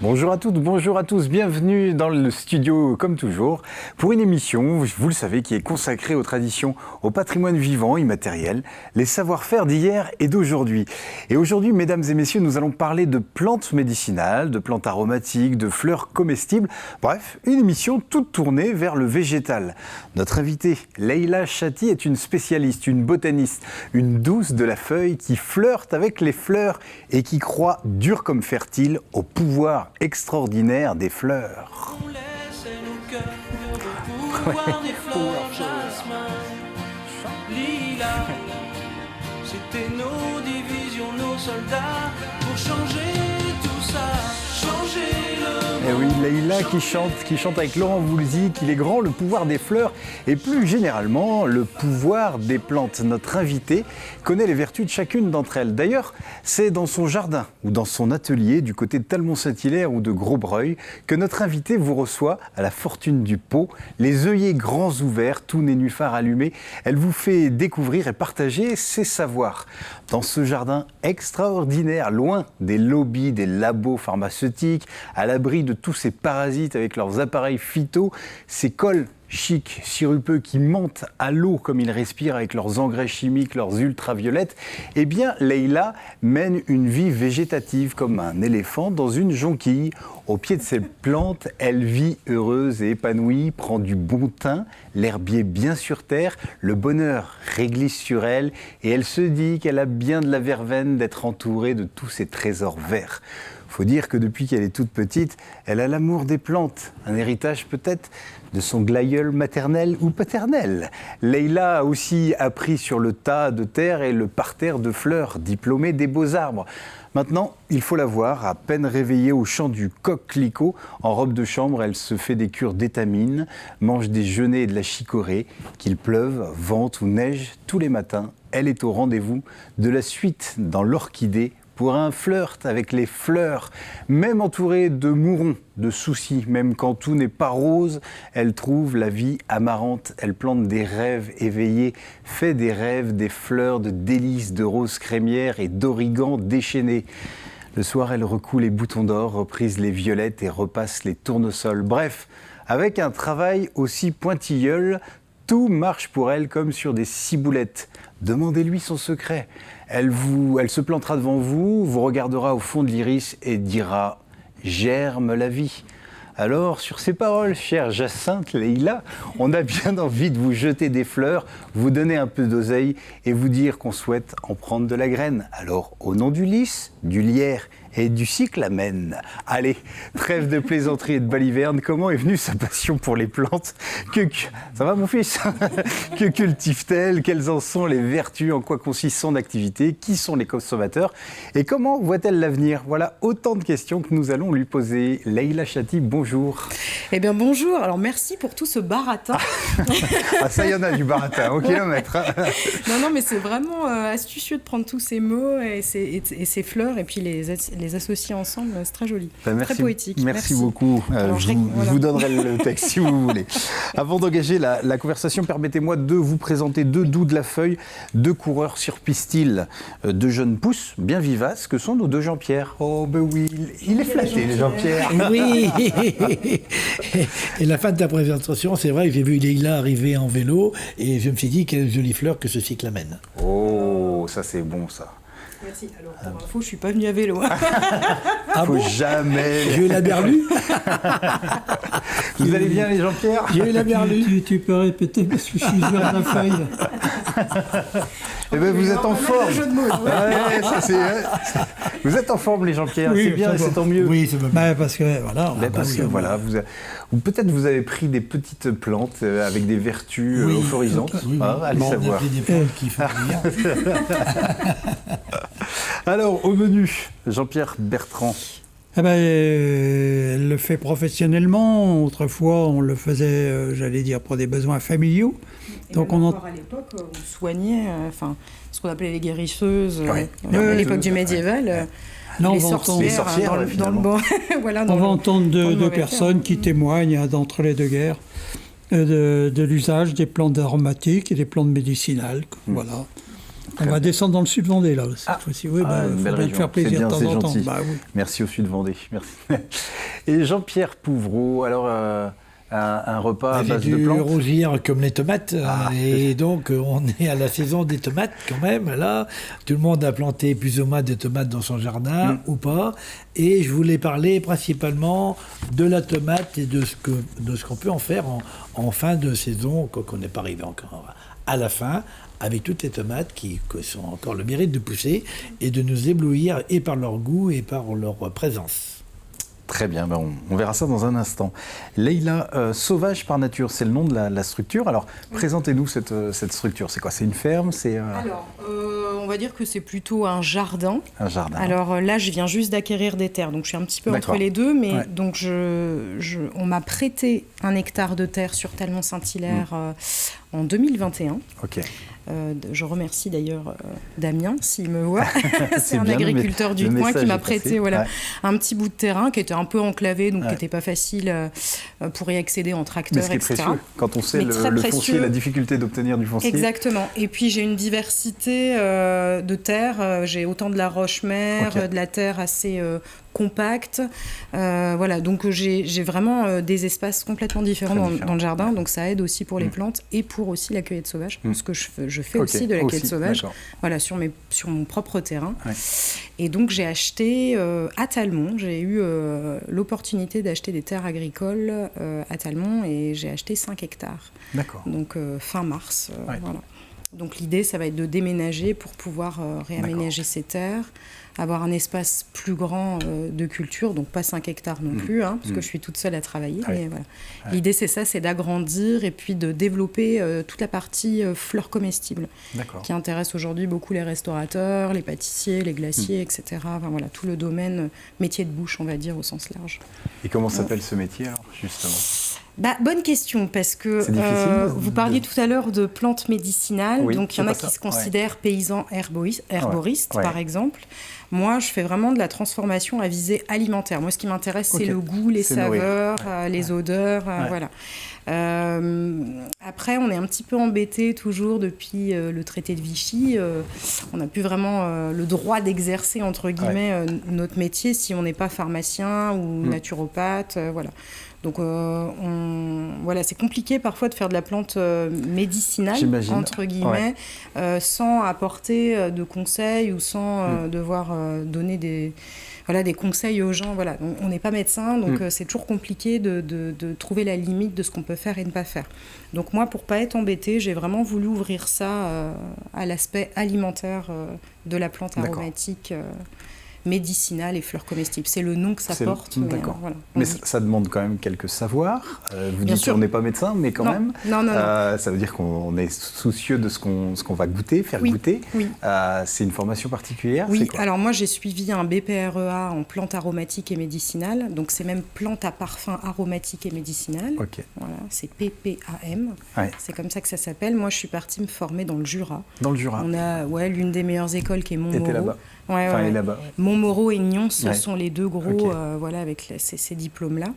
Bonjour à toutes, bonjour à tous, bienvenue dans le studio comme toujours pour une émission, vous le savez, qui est consacrée aux traditions, au patrimoine vivant, immatériel, les savoir-faire d'hier et d'aujourd'hui. Et aujourd'hui, mesdames et messieurs, nous allons parler de plantes médicinales, de plantes aromatiques, de fleurs comestibles, bref, une émission toute tournée vers le végétal. Notre invitée, Leïla Chati, est une spécialiste, une botaniste, une douce de la feuille qui flirte avec les fleurs et qui croit, dur comme fertile, au pouvoir extraordinaire des fleurs. On laissait nos cœurs au pouvoir des fleurs, jasmin, lilas. C'était nos divisions, nos soldats, pour changer tout ça, changer le Et monde. oui, Leïla qui chante avec Laurent Voulzy, qu'il est grand, le pouvoir des fleurs et plus généralement le pouvoir des plantes. Notre invitée connaît les vertus de chacune d'entre elles. D'ailleurs, c'est dans son jardin ou dans son atelier du côté de Talmont-Saint-Hilaire ou de Grosbreuil que notre invitée vous reçoit à la fortune du pot, les œillets grands ouverts, tout nénuphar allumé. Elle vous fait découvrir et partager ses savoirs. Dans ce jardin extraordinaire, loin des lobbies, des labos pharmaceutiques, à l'abri de tous ces parasites avec leurs appareils phyto, ces cols chics, sirupeux qui mentent à l'eau comme ils respirent avec leurs engrais chimiques, leurs ultraviolettes, eh bien Leïla mène une vie végétative comme un éléphant dans une jonquille. Au pied de ces plantes, elle vit heureuse et épanouie, prend du bon teint, l'herbier bien sur terre, le bonheur réglisse sur elle et elle se dit qu'elle a bien de la verveine d'être entourée de tous ces trésors verts. Faut dire que depuis qu'elle est toute petite, elle a l'amour des plantes, un héritage peut-être de son glaïeul maternel ou paternel. Leïla a aussi appris sur le tas de terre et le parterre de fleurs, diplômée des beaux-arbres. Maintenant, il faut la voir, à peine réveillée au chant du coquelicot. En robe de chambre, elle se fait des cures d'étamine, mange des genêts et de la chicorée. Qu'il pleuve, vente ou neige, tous les matins, elle est au rendez-vous de la suite dans l'orchidée pour un flirt avec les fleurs. Même entourée de mourons, de soucis, même quand tout n'est pas rose, elle trouve la vie amarante. Elle plante des rêves éveillés, fait des rêves, des fleurs de délices, de roses crémières et d'origan déchaînés. Le soir, elle recoue les boutons d'or, reprise les violettes et repasse les tournesols. Bref, avec un travail aussi pointilleul, tout marche pour elle comme sur des ciboulettes. Demandez-lui son secret. Elle se plantera devant vous, vous regardera au fond de l'iris et dira « Germe la vie ». Alors, sur ces paroles, chère Jacinthe Leïla, on a bien envie de vous jeter des fleurs, vous donner un peu d'oseille et vous dire qu'on souhaite en prendre de la graine. Alors, au nom du lys, du lierre et du cyclamen. Allez, trêve de plaisanterie et de baliverne, comment est venue sa passion pour les plantes? Ça va mon fils? Que cultive-t-elle? Quelles en sont les vertus? En quoi consiste son activité? Qui sont les consommateurs? Et comment voit-elle l'avenir? Voilà autant de questions que nous allons lui poser. Leïla Chati, bonjour. Eh bien bonjour, alors merci pour tout ce baratin. Ah ça y en a du baratin, au kilomètre. Non mais c'est vraiment astucieux de prendre tous ces mots et ces fleurs et puis les associer ensemble, c'est très joli, très poétique. Merci beaucoup. Alors, je vous donnerai le texte si vous voulez. Avant d'engager la conversation, permettez-moi de vous présenter deux doux de la feuille, deux coureurs sur pistil, deux jeunes pousses bien vivaces que sont nos deux Jean-Pierre. Oh ben oui, il est flatté le Jean-Pierre. Oui. Et la fin de ta présentation, c'est vrai que j'ai vu Leïla arriver en vélo et je me suis dit quelle jolie fleur que ce cyclamen. Oh, ça c'est bon ça. Merci. Alors pour info, je suis pas venue à vélo. Faut jamais. J'ai eu la berlue. Vous allez bien les Jean-Pierre? J'ai eu la berlue. Tu peux répéter parce que je suis sur la feuille. Eh ben vous êtes en forme. Jeu de mots. Ouais, vous êtes en forme les Jean-Pierre, Oui, c'est bien, ça va. c'est tant mieux. Oui, ça va bien. Parce que voilà. Parce que voilà, ou peut-être vous avez pris des petites plantes avec des vertus euphorisantes, Oui, allez bon, savoir. on a pris des plantes qui font bien. Alors, au menu, Jean-Pierre Bertrand. Eh ben, elle le fait professionnellement. Autrefois, on le faisait, j'allais dire, pour des besoins familiaux. Et donc même on encore à l'époque, on soignait, ce qu'on appelait les guérisseuses, Ouais. à l'époque du médiéval. Là, on les va entendre- Les sorcières, sorcières, dans le bon. Voilà, On va entendre dans le deux mauvais personnes terme. qui témoignent d'entre les deux guerres de l'usage des plantes aromatiques et des plantes médicinales. Voilà. On va descendre dans le sud Vendée, là, cette fois-ci. Oui, une belle région. Faire plaisir bien, de temps en temps. gentil. Oui. Merci au sud Vendée. Merci. Et Jean-Pierre Pouvreau, alors un repas à base de plantes. Du rosière comme les tomates. Et donc, on est à la saison des tomates quand même. Là, tout le monde a planté plus ou moins des tomates dans son jardin ou pas. Et je voulais parler principalement de la tomate et de ce qu'on peut en faire en fin de saison, qu'on n'est pas arrivé encore à la fin, avec toutes les tomates qui ont encore le mérite de pousser et de nous éblouir et par leur goût et par leur présence. Très bien, on verra ça dans un instant. Leïla, Sauvage par nature, c'est le nom de la structure. Alors, présentez-nous cette structure. C'est quoi? C'est une ferme? Alors, on va dire que c'est plutôt un jardin. Un jardin. Alors là, je viens juste d'acquérir des terres, donc je suis un petit peu entre les deux. Mais donc, on m'a prêté 1 hectare de terre sur Talmont-Saint-Hilaire en 2021. Ok. Je remercie d'ailleurs Damien, s'il me voit. C'est un agriculteur du coin qui m'a prêté un petit bout de terrain qui était un peu enclavé, donc qui n'était pas facile pour y accéder en tracteur, etc. Mais ce qui est précieux, quand on sait le foncier, la difficulté d'obtenir du foncier. Exactement. Et puis j'ai une diversité de terres. J'ai autant de la roche-mère, de la terre assez compacte. Voilà, donc j'ai vraiment des espaces complètement différents dans le jardin, donc ça aide aussi pour les plantes et pour aussi la cueillette sauvage, parce que je fais aussi de la cueillette sauvage, voilà, sur mon propre terrain. Et donc j'ai acheté à Talmont, j'ai eu l'opportunité d'acheter des terres agricoles à Talmont et j'ai acheté 5 hectares. D'accord. Donc fin mars, voilà. Donc l'idée, ça va être de déménager pour pouvoir réaménager ces terres, avoir un espace plus grand de culture, donc pas 5 hectares non plus, parce que je suis toute seule à travailler. Mais voilà. L'idée, c'est ça, c'est d'agrandir et puis de développer toute la partie fleurs comestibles, qui intéresse aujourd'hui beaucoup les restaurateurs, les pâtissiers, les glaciers, etc. Enfin, voilà, tout le domaine métier de bouche, on va dire, au sens large. Et comment s'appelle ce métier, alors, justement ? Bonne question, parce que vous parliez tout à l'heure de plantes médicinales, donc il y en a qui se considèrent paysans herboristes, par exemple. Moi, je fais vraiment de la transformation à visée alimentaire. Moi, ce qui m'intéresse, c'est le goût, les saveurs, les odeurs, voilà. Après, on est un petit peu embêté toujours depuis le traité de Vichy. On n'a plus vraiment le droit d'exercer, entre guillemets, notre métier si on n'est pas pharmacien ou naturopathe, voilà. Donc voilà, c'est compliqué parfois de faire de la plante médicinale, entre guillemets, sans apporter de conseils ou sans devoir donner des conseils aux gens. Voilà. On n'est pas médecin, donc c'est toujours compliqué de trouver la limite de ce qu'on peut faire et ne pas faire. Donc moi, pour ne pas être embêtée, j'ai vraiment voulu ouvrir ça à l'aspect alimentaire de la plante aromatique. Médicinale et fleurs comestibles. C'est le nom que ça porte. D'accord. Mais ça demande quand même quelques savoirs. Vous dites qu'on n'est pas médecin, mais quand même. Non. Ça veut dire qu'on est soucieux de ce qu'on va goûter, faire goûter. Oui. C'est une formation particulière. Oui, alors moi j'ai suivi un BPREA en plantes aromatiques et médicinales. Donc c'est même plantes à parfum aromatique et médicinale. Voilà, c'est PPAM. C'est comme ça que ça s'appelle. Moi je suis partie me former dans le Jura. Dans le Jura. On a l'une des meilleures écoles qui est Montmoreau. là-bas. Est là-bas. Montmoreau et Nyon, ce sont les deux gros, avec ces diplômes-là.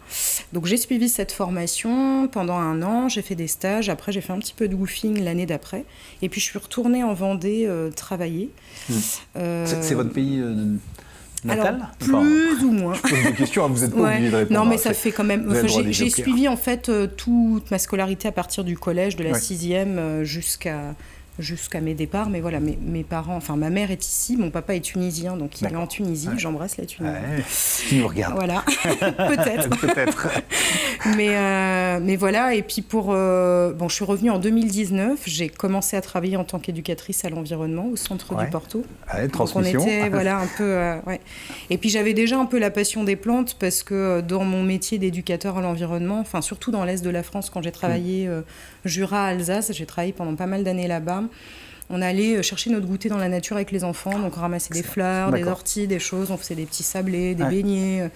Donc j'ai suivi cette formation pendant 1 an, j'ai fait des stages, après j'ai fait un petit peu de woofing l'année d'après, et puis je suis retournée en Vendée travailler. C'est votre pays natal? Alors, plus ou moins. Je pose des questions, vous n'êtes pas obligé de répondre. Non, mais ça fait quand même... j'ai suivi en fait toute ma scolarité à partir du collège, de la 6e jusqu'à mes départs, mais voilà, mes parents, enfin ma mère est ici, mon papa est tunisien, donc il est en Tunisie, j'embrasse la Tunisie. Qui nous regarde. Voilà, peut-être. mais voilà, et puis je suis revenue en 2019, j'ai commencé à travailler en tant qu'éducatrice à l'environnement au centre du Porto. Transmission. Donc on était, un peu... Et puis j'avais déjà un peu la passion des plantes, parce que dans mon métier d'éducateur à l'environnement, enfin surtout dans l'Est de la France, quand j'ai travaillé Jura, Alsace, j'ai travaillé pendant pas mal d'années là-bas. On allait chercher notre goûter dans la nature avec les enfants, donc on ramassait des fleurs, des orties, des choses, on faisait des petits sablés, des beignets.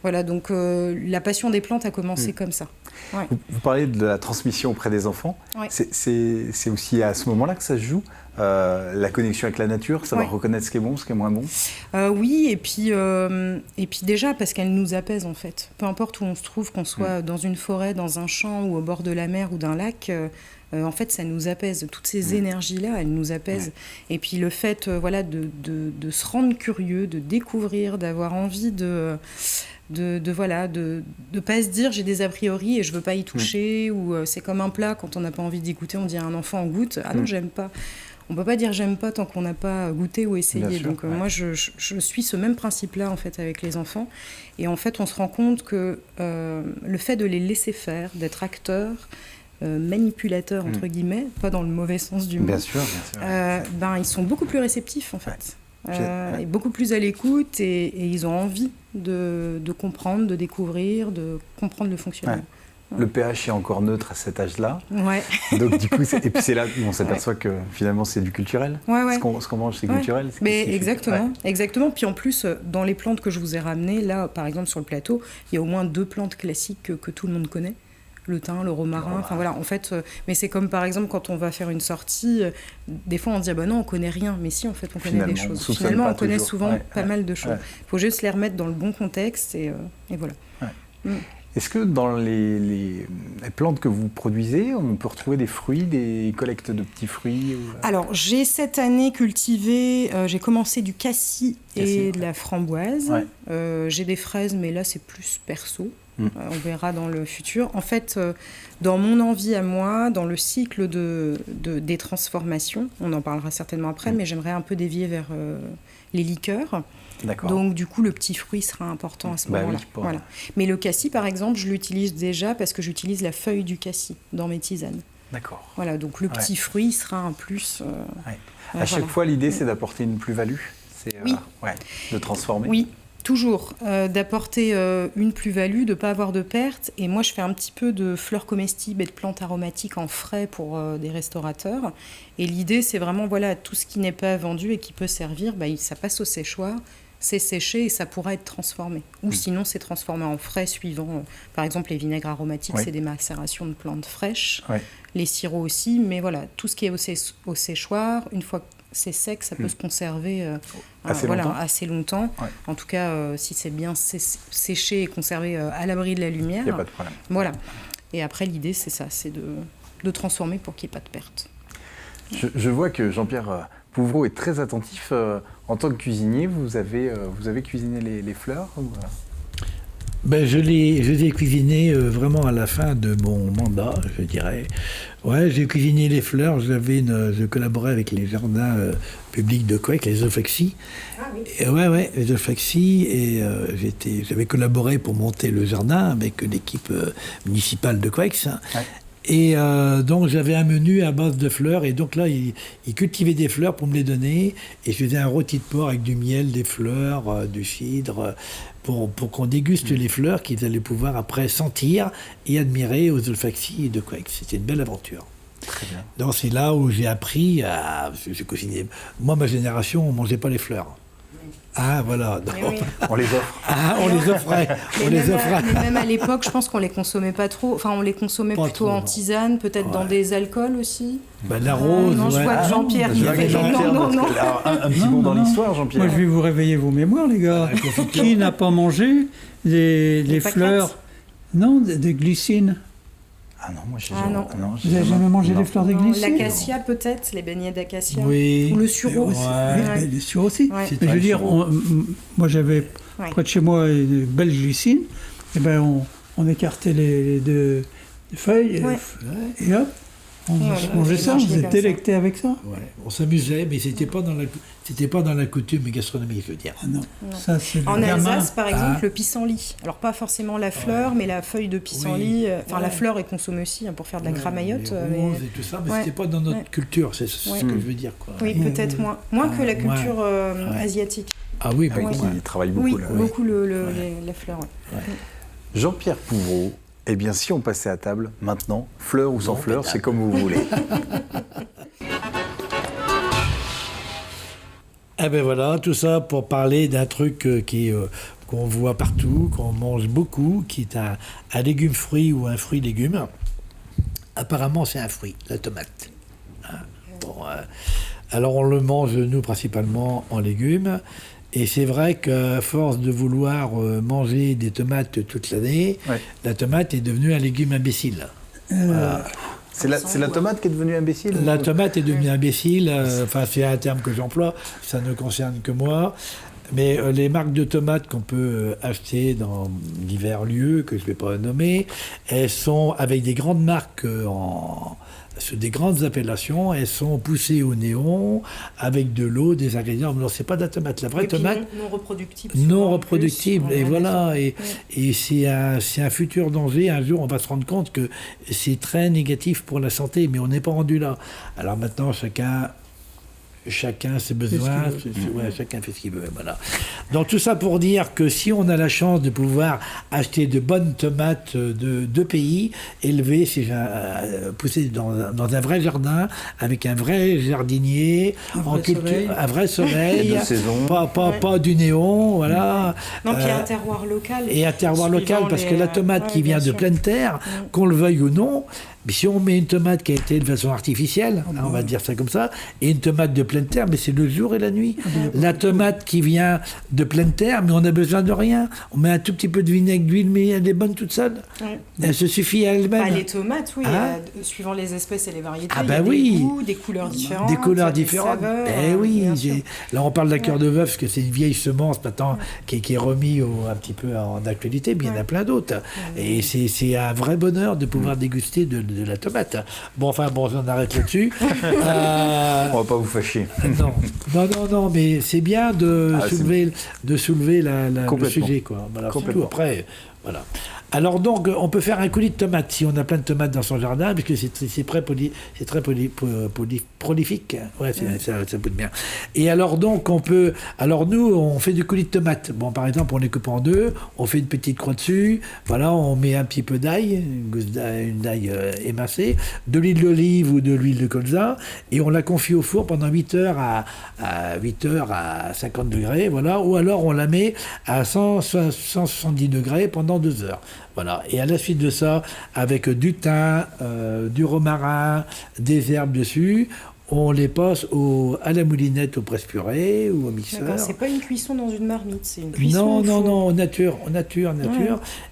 Voilà, donc la passion des plantes a commencé comme ça. Ouais. Vous parlez de la transmission auprès des enfants. Ouais. C'est aussi à ce moment-là que ça se joue. La connexion avec la nature, savoir reconnaître ce qui est bon, ce qui est moins bon. Oui, et puis déjà parce qu'elle nous apaise en fait. Peu importe où on se trouve, qu'on soit dans une forêt, dans un champ ou au bord de la mer ou d'un lac, en fait ça nous apaise. Toutes ces énergies-là, elles nous apaisent. Et puis le fait de se rendre curieux, de découvrir, d'avoir envie de pas se dire j'ai des a priori et je veux pas y toucher, ou c'est comme un plat, quand on n'a pas envie d'y goûter, on dit à un enfant on goûte, ah non j'aime pas. On peut pas dire j'aime pas tant qu'on n'a pas goûté ou essayé. Bien sûr, donc moi je suis ce même principe-là en fait avec les enfants, et en fait on se rend compte que le fait de les laisser faire, d'être acteurs, manipulateurs entre guillemets, pas dans le mauvais sens du mot, Bien sûr. ils sont beaucoup plus réceptifs en fait. Et beaucoup plus à l'écoute, et ils ont envie de comprendre, de découvrir, de comprendre le fonctionnement. Ouais. Le pH est encore neutre à cet âge-là. Ouais. Donc du coup, et puis c'est là où on s'aperçoit que finalement c'est du culturel. Ouais. Ce qu'on mange, c'est culturel. C'est Mais ce qui fait exactement, exactement. Puis en plus, dans les plantes que je vous ai ramenées, là, par exemple sur le plateau, il y a au moins 2 plantes classiques que tout le monde connaît. Le thym, le romarin, enfin voilà, en fait, mais c'est comme par exemple quand on va faire une sortie, des fois on dit non, on connaît rien, mais si, en fait, on connaît des choses. Finalement, on connaît souvent pas mal de choses. Il faut juste les remettre dans le bon contexte, et voilà. Ouais. Est-ce que dans les plantes que vous produisez, on peut retrouver des fruits, des collectes de petits fruits Alors, j'ai cette année cultivé, j'ai commencé du cassis et de la framboise. Ouais. J'ai des fraises, mais là, c'est plus perso. On verra dans le futur. En fait, dans mon envie à moi, dans le cycle des transformations, on en parlera certainement après, mais j'aimerais un peu dévier vers les liqueurs. D'accord. Donc, du coup, le petit fruit sera important à ce moment-là. Oui, voilà. Mais le cassis, par exemple, je l'utilise déjà parce que j'utilise la feuille du cassis dans mes tisanes. D'accord. Voilà, donc le petit fruit sera un plus. À chaque fois, l'idée, c'est d'apporter une plus-value. Oui. De transformer. Oui. Toujours, d'apporter une plus-value, de ne pas avoir de perte. Et moi, je fais un petit peu de fleurs comestibles et de plantes aromatiques en frais pour des restaurateurs. Et l'idée, c'est vraiment, tout ce qui n'est pas vendu et qui peut servir, ça passe au séchoir, c'est séché et ça pourra être transformé. Ou sinon, c'est transformé en frais suivant, par exemple, les vinaigres aromatiques, c'est des macérations de plantes fraîches. Les sirops aussi. Mais voilà, tout ce qui est au séchoir, une fois que c'est sec, ça peut se conserver assez longtemps. Ouais. En tout cas, si c'est bien séché et conservé à l'abri de la lumière. Il n'y a pas de problème. Voilà. Et après, l'idée, c'est ça, c'est de transformer pour qu'il n'y ait pas de perte. Je vois que Jean-Pierre Pouvreau est très attentif. En tant que cuisinier, vous avez cuisiné les fleurs Je les ai cuisinées vraiment à la fin de mon mandat, je dirais. Ouais, j'ai cuisiné les fleurs. Je collaborais avec les jardins publics de Couëc, les Euflexi. Ah oui. Et les Euflexi. Et j'avais collaboré pour monter le jardin avec l'équipe municipale de Couëc. Ouais. Et donc j'avais un menu à base de fleurs, et donc là ils cultivaient des fleurs pour me les donner, et je faisais un rôti de porc avec du miel, des fleurs, du cidre, pour qu'on déguste les fleurs qu'ils allaient pouvoir après sentir et admirer aux olfacties de Couëc. C'était une belle aventure. Très bien. Donc c'est là où j'ai appris à cuisiner. Moi, ma génération, on ne mangeait pas les fleurs. Ah voilà, oui. On les offre. Ah, on les offrait. Mais même à l'époque, je pense qu'on les consommait pas trop. Enfin, on les consommait pas plutôt trop, en tisane, peut-être dans des alcools aussi. La rose. Non, je vois que Jean-Pierre. Non. Un petit bond dans l'histoire, Jean-Pierre. Moi, je vais vous réveiller vos mémoires, les gars. Qui n'a pas mangé les fleurs? Non, des glycines. Ah non, moi j'ai jamais. Vous n'avez jamais mangé des fleurs de glycine? L'acacia peut-être, les beignets d'acacia. Oui. Ou le sureau. Oui, le sureau aussi. Ouais. Mais je veux dire, moi j'avais près de chez moi une belle glycine. Et ben on écartait les deux feuilles et hop, on mangeait ça, on se délectait avec ça. Ouais. On s'amusait, mais c'était pas dans la coutume gastronomique, je veux dire. Ah non. Ça, c'est en Alsace, par exemple, le pissenlit. Alors pas forcément la fleur, mais la feuille de pissenlit. La fleur est consommée aussi pour faire de la cramaillotte. Et tout ça, mais c'était pas dans notre culture, c'est ce que je veux dire. Quoi. Oui, peut-être moins que la culture asiatique. Ah oui, ils travaillent beaucoup. Oui, beaucoup la fleur. Jean-Pierre Pouvreau, eh bien si on passait à table maintenant, fleurs ou sans fleurs, c'est comme vous voulez. Eh ben voilà, tout ça pour parler d'un truc qu'on voit partout, qu'on mange beaucoup, qui est un légume-fruit ou un fruit-légume. Apparemment, c'est un fruit, la tomate. Bon, alors, on le mange, nous, principalement en légumes. Et c'est vrai qu'à force de vouloir manger des tomates toute l'année, la tomate est devenue un légume imbécile. Voilà. C'est la tomate qui est devenue imbécile? La tomate est devenue imbécile. Enfin, c'est un terme que j'emploie. Ça ne concerne que moi. Mais les marques de tomates qu'on peut acheter dans divers lieux, que je ne vais pas nommer, elles sont avec des grandes marques sous des grandes appellations, elles sont poussées au néon, avec de l'eau, des ingrédients. Non, c'est pas de la tomate. La vraie tomate... Non reproductible. Non reproductible, et voilà. Et c'est un futur danger. Un jour, on va se rendre compte que c'est très négatif pour la santé, mais on n'est pas rendu là. Alors maintenant, chacun ses besoins, chacun fait ce qu'il veut. Voilà. Donc tout ça pour dire que si on a la chance de pouvoir acheter de bonnes tomates de pays, élevées, poussées dans un vrai jardin, avec un vrai jardinier, un vrai soleil, pas du néon, voilà. Non, puis un terroir local. Et un terroir local, parce que la tomate qui vient de pleine terre, qu'on le veuille ou non, mais si on met une tomate qui a été de façon artificielle, on va dire ça comme ça, et une tomate de pleine terre, mais c'est le jour et la nuit. La tomate qui vient de pleine terre, mais on n'a besoin de rien. On met un tout petit peu de vinaigre, d'huile, mais elle est bonne toute seule. Elle se suffit à elle-même. Les tomates, oui, suivant les espèces et les variétés, il y a des goûts, des couleurs différentes. Des couleurs différentes. Saveurs, Là, on parle de la cœur de veuf, parce que c'est une vieille semence maintenant qui est remise un petit peu en actualité, mais il y en a plein d'autres. Et c'est un vrai bonheur de pouvoir déguster de la tomate. Bon, on arrête là-dessus. On va pas vous fâcher. Non, mais c'est bien de soulever le sujet, quoi. Voilà, surtout après, voilà. Alors donc, on peut faire un coulis de tomates si on a plein de tomates dans son jardin, puisque c'est très prolifique. Ouais, ça peut être bien. Et alors donc, nous, on fait du coulis de tomates. Bon, par exemple, on les coupe en deux, on fait une petite croix dessus, voilà, on met un petit peu d'ail, une d'ail émincée, de l'huile d'olive ou de l'huile de colza, et on la confie au four pendant 8 heures à 50 degrés, voilà, ou alors on la met à 170 degrés pendant 2 heures. Voilà. Et à la suite de ça, avec du thym, du romarin, des herbes dessus, on les passe à la moulinette au presse-purée ou au mixeur. D'accord, c'est pas une cuisson dans une marmite, c'est une cuisson Non, en nature.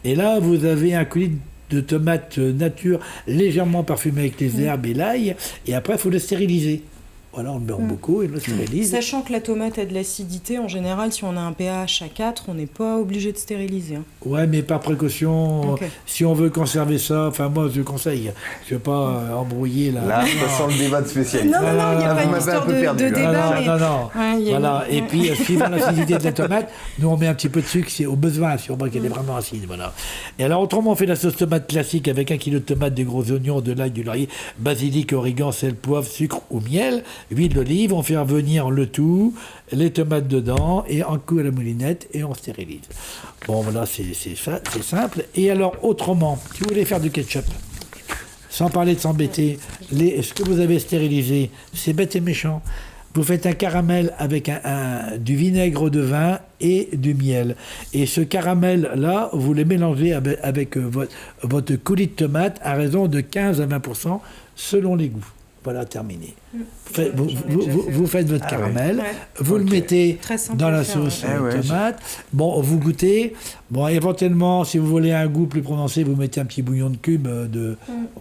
Et là, vous avez un coulis de tomates nature légèrement parfumé avec les herbes et l'ail, et après, il faut le stériliser. Voilà, on le met en bocaux et on le stérilise. Sachant que la tomate a de l'acidité, en général, si on a un pH à 4, on n'est pas obligé de stériliser. Ouais, mais par précaution, si on veut conserver ça, enfin moi je conseille, je ne veux pas embrouiller la... Là, ça sent le débat de spécialiste. Non, il n'y a pas une histoire de débat. Non. Voilà, et puis suivant l'acidité de la tomate, nous on met un petit peu de sucre au besoin, si on voit qu'elle est vraiment acide. Voilà. Et alors autrement, on fait la sauce tomate classique avec 1 kg de tomates, des gros oignons, de l'ail, du laurier, basilic, origan, sel, poivre, sucre ou miel. Huile d'olive, on fait revenir le tout, les tomates dedans, et un coup à la moulinette, et on stérilise. Bon, voilà, c'est simple. Et alors, autrement, si vous voulez faire du ketchup, sans parler de s'embêter, ce que vous avez stérilisé, c'est bête et méchant. Vous faites un caramel avec du vinaigre de vin et du miel. Et ce caramel-là, vous le mélangez avec votre coulis de tomate à raison de 15 à 20% selon les goûts. Voilà, terminé. Vous faites votre caramel, vous le mettez dans la sauce tomate. Bon, vous goûtez. Bon, éventuellement, si vous voulez un goût plus prononcé, vous mettez un petit bouillon de cube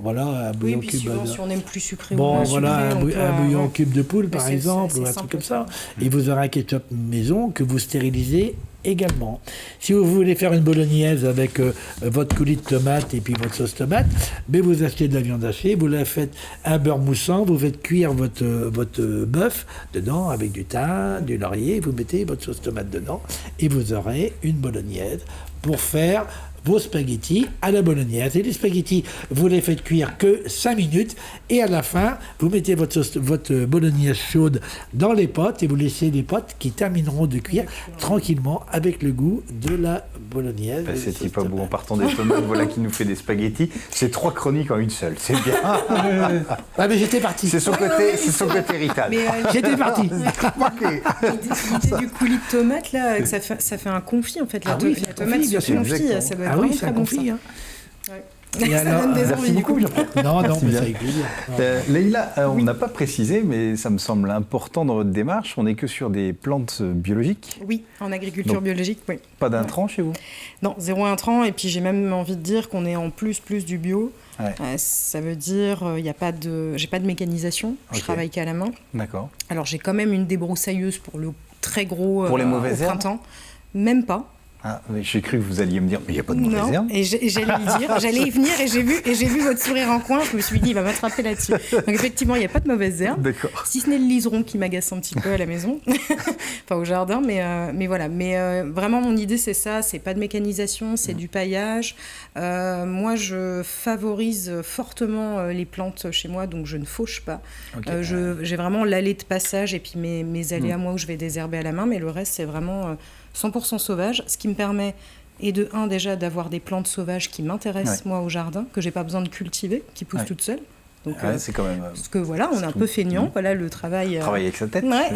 voilà, un bouillon cube. Si on aime plus sucré ou moins sucré, un bouillon cube de poule, par exemple, ou un truc comme ça. Et vous aurez un ketchup maison que vous stérilisez également. Si vous voulez faire une bolognaise avec votre coulis de tomate et puis votre sauce tomate, mais vous achetez de la viande hachée, vous la faites un beurre moussant, vous faites cuire votre bœuf dedans avec du thym, du laurier, vous mettez votre sauce tomate dedans et vous aurez une bolognaise pour faire vos spaghettis à la bolognaise. Et les spaghettis, vous les faites cuire que 5 minutes et à la fin, vous mettez votre bolognaise chaude dans les potes et vous laissez les potes qui termineront de cuire tranquillement avec le goût de la bolognaise. C'était pas beau. En partant des tomates, voilà qui nous fait des spaghettis. C'est 3 chroniques en une seule. C'est bien. Ouais, mais j'étais parti. C'est son côté Rital. J'étais parti. L'idée du coulis de tomate, là, que ça fait un confit, en fait. La tomate bien sûr, confit, ça doit être vraiment très bon, ça. Hein. Et ça donne des envies, du coup. Non, mais bien. c'est avec plaisir. Leïla, on n'a pas précisé, mais ça me semble important dans votre démarche, on n'est que sur des plantes biologiques. Oui, en agriculture biologique, oui. Pas d'intrants chez vous? Non, 0 intrants, et puis j'ai même envie de dire qu'on est en plus du bio. Ouais. Ça veut dire j'ai pas de mécanisation, je travaille qu'à la main. D'accord. Alors j'ai quand même une débroussailleuse pour le très gros pour les mauvaises au printemps. Même pas. Ah, mais j'ai cru que vous alliez me dire, mais il n'y a pas de mauvaises herbes. Et j'allais le dire, j'allais y venir et j'ai vu votre sourire en coin, je me suis dit, il va m'attraper là-dessus. Donc effectivement, il n'y a pas de mauvaises herbes. D'accord. Si ce n'est le liseron qui m'agace un petit peu à la maison, enfin au jardin, mais voilà. Mais vraiment, mon idée, c'est ça, c'est pas de mécanisation, c'est du paillage. Moi, je favorise fortement les plantes chez moi, donc je ne fauche pas. Okay. J'ai vraiment l'allée de passage et puis mes allées à moi où je vais désherber à la main, mais le reste, c'est vraiment 100% sauvage, ce qui me permet, et de un déjà, d'avoir des plantes sauvages qui m'intéressent, moi, au jardin, que j'ai pas besoin de cultiver, qui poussent toutes seules. Donc, c'est quand même... parce que voilà, on est un peu feignant, voilà le travail... Travailler avec sa tête. Ouais,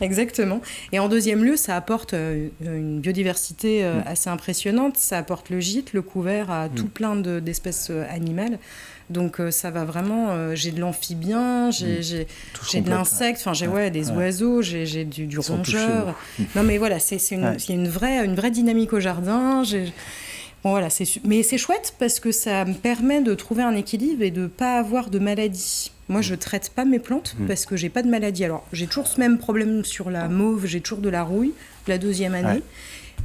exactement. Et en deuxième lieu, ça apporte une biodiversité assez impressionnante, ça apporte le gîte, le couvert à tout plein d'espèces animales. Donc ça va vraiment, j'ai de l'amphibien, j'ai de l'insecte, enfin j'ai des oiseaux, j'ai du rongeur. Non mais voilà, il y a une vraie dynamique au jardin. Bon voilà, mais c'est chouette parce que ça me permet de trouver un équilibre et de ne pas avoir de maladie. Moi, je ne traite pas mes plantes parce que j'ai pas de maladie. Alors, j'ai toujours ce même problème sur la mauve, j'ai toujours de la rouille, la 2e année. Ouais.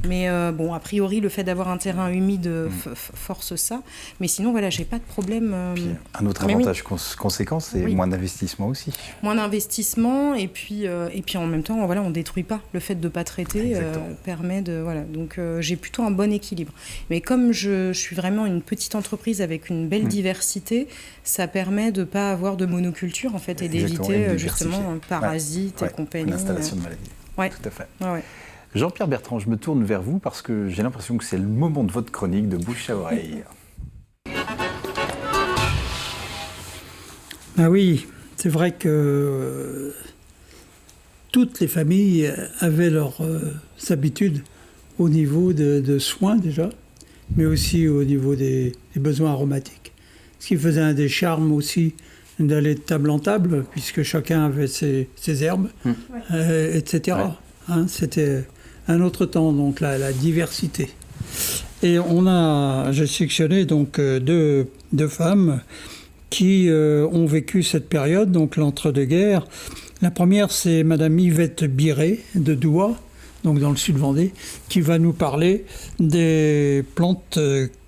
Mais bon, a priori, le fait d'avoir un terrain humide force ça. Mais sinon, voilà, j'ai pas de problème. Puis, un autre avantage conséquent, c'est moins d'investissement aussi. Moins d'investissement et puis en même temps, voilà, on détruit pas. Le fait de pas traiter permet de voilà. Donc j'ai plutôt un bon équilibre. Mais comme je suis vraiment une petite entreprise avec une belle diversité, ça permet de pas avoir de monoculture en fait et d'éviter justement parasites et compagnie. Une installation de maladies. Ouais. Tout à fait. Ouais. Jean-Pierre Bertrand, je me tourne vers vous parce que j'ai l'impression que c'est le moment de votre chronique de bouche à oreille. Ah oui, c'est vrai que toutes les familles avaient leurs habitudes au niveau de soins déjà, mais aussi au niveau des besoins aromatiques. Ce qui faisait un des charmes aussi d'aller de table en table, puisque chacun avait ses herbes, etc. Ouais. Hein, c'était un autre temps, donc la diversité. Et j'ai sélectionné donc deux femmes qui ont vécu cette période, donc l'entre-deux-guerres. La première, c'est Madame Yvette Biret de Douai, donc dans le sud Vendée, qui va nous parler des plantes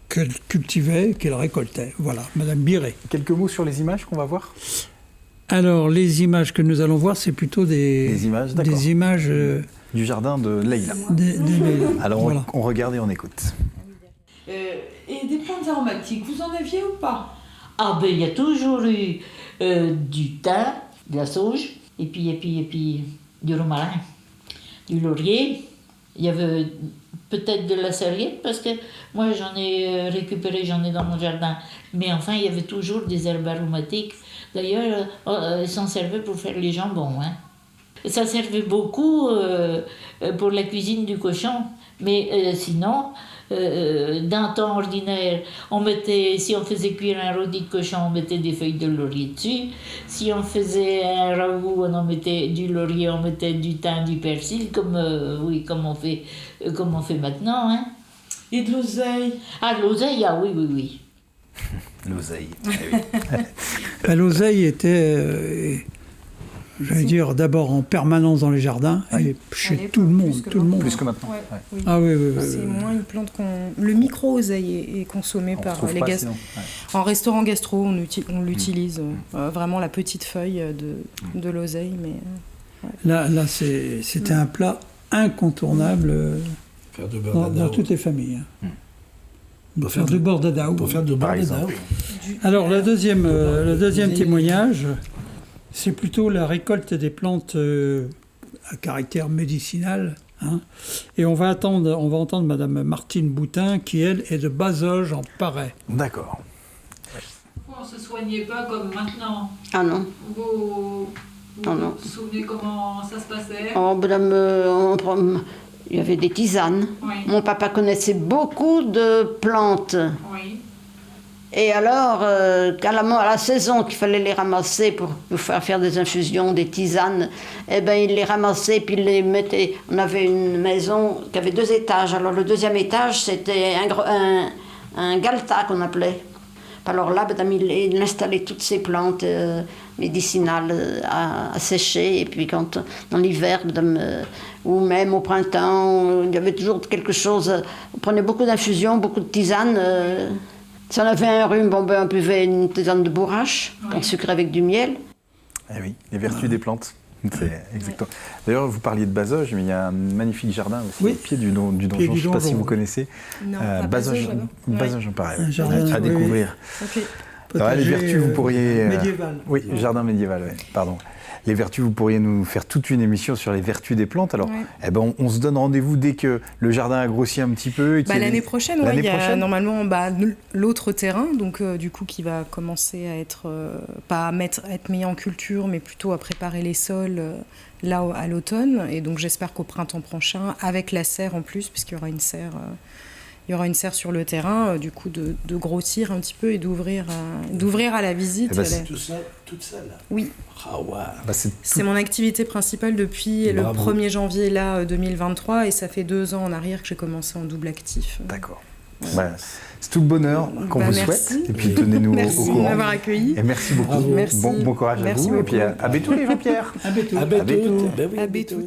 qu'elle cultivait, qu'elle récoltait. Voilà, Madame Biret. Quelques mots sur les images qu'on va voir ? Alors, les images que nous allons voir, c'est plutôt des images du jardin de Leïla. Alors, voilà. On regarde et on écoute. Et des plantes aromatiques, vous en aviez ou pas ? Ah ben, il y a toujours eu du thym, de la sauge, et puis du romarin, du laurier. Il y avait peut-être de la serviette, parce que moi j'en ai récupéré, j'en ai dans mon jardin. Mais enfin, il y avait toujours des herbes aromatiques. D'ailleurs, elles s'en servaient pour faire les jambons. Hein. Ça servait beaucoup pour la cuisine du cochon. Mais sinon, d'un temps ordinaire, si on faisait cuire un rôti de cochon, on mettait des feuilles de laurier dessus. Si on faisait un ragoût, on en mettait du laurier, on mettait du thym, du persil, comme on fait maintenant. Hein. Et de l'oseille ? Ah, de l'oseille, ah oui. L'oseille. L'oseille était, j'allais dire, d'abord en permanence dans les jardins et chez tout le monde. Plus que maintenant. Ouais. Oui. Ah oui. C'est moins une plante le micro-oseille est consommé par les gaz. En restaurant gastro, on l'utilise vraiment la petite feuille de l'oseille. Mais là, c'était un plat incontournable dans toutes les familles. Pour faire du bord d'Adaou. Alors, le deuxième témoignage, c'est plutôt la récolte des plantes à caractère médicinal, Hein. Et on va entendre Madame Martine Boutin, qui elle est de Bazoges en Paray. D'accord. On ne se soignait pas comme maintenant. Ah non. Vous non. vous souvenez comment ça se passait? Oh, il y avait des tisanes. Oui. Mon papa connaissait beaucoup de plantes. Oui. Et alors, à la saison qu'il fallait les ramasser pour faire des infusions, des tisanes, eh ben, il les ramassait puis il les mettait. On avait une maison qui avait 2 étages. Alors le 2e étage, c'était un galta qu'on appelait. Alors là, il installait toutes ces plantes médicinales à sécher. Et puis dans l'hiver, ou même au printemps, il y avait toujours quelque chose. On prenait beaucoup d'infusions, beaucoup de tisanes. Si on avait un rhume, on buvait une tisane de bourrache, qu'on sucrait avec du miel. Eh oui, les vertus des plantes. C'est exactement. D'ailleurs, vous parliez de Bazoges, mais il y a un magnifique jardin aussi au pied du donjon. Je ne sais pas si vous connaissez. Non, Bazoges en Paray. Un jardin à découvrir. Ok. Alors, les vertus, vous pourriez... médiéval. Oui, jardin médiéval, oui, pardon. Les vertus, vous pourriez nous faire toute une émission sur les vertus des plantes. Alors, on se donne rendez-vous dès que le jardin a grossi un petit peu. L'année prochaine, il y a normalement l'autre terrain, donc du coup qui va commencer à être pas à être mis en culture, mais plutôt à préparer les sols là à l'automne. Et donc j'espère qu'au printemps prochain, avec la serre en plus, puisqu'il y aura une serre. Il y aura une serre sur le terrain, du coup de grossir un petit peu et d'ouvrir à la visite. C'est tout ça, toute seule. Oui. Ah ouais. C'est mon activité principale depuis le 1er janvier 2023 et ça fait 2 ans en arrière que j'ai commencé en double actif. D'accord. Ouais. C'est tout le bonheur qu'on vous souhaite. Et puis tenez-nous au courant. Merci de m'avoir accueilli. Et merci beaucoup. Merci. Bon courage à vous. Beaucoup. Et puis à Béthou les Jean-Pierre. À Béthou. À Béthou. À Béthou.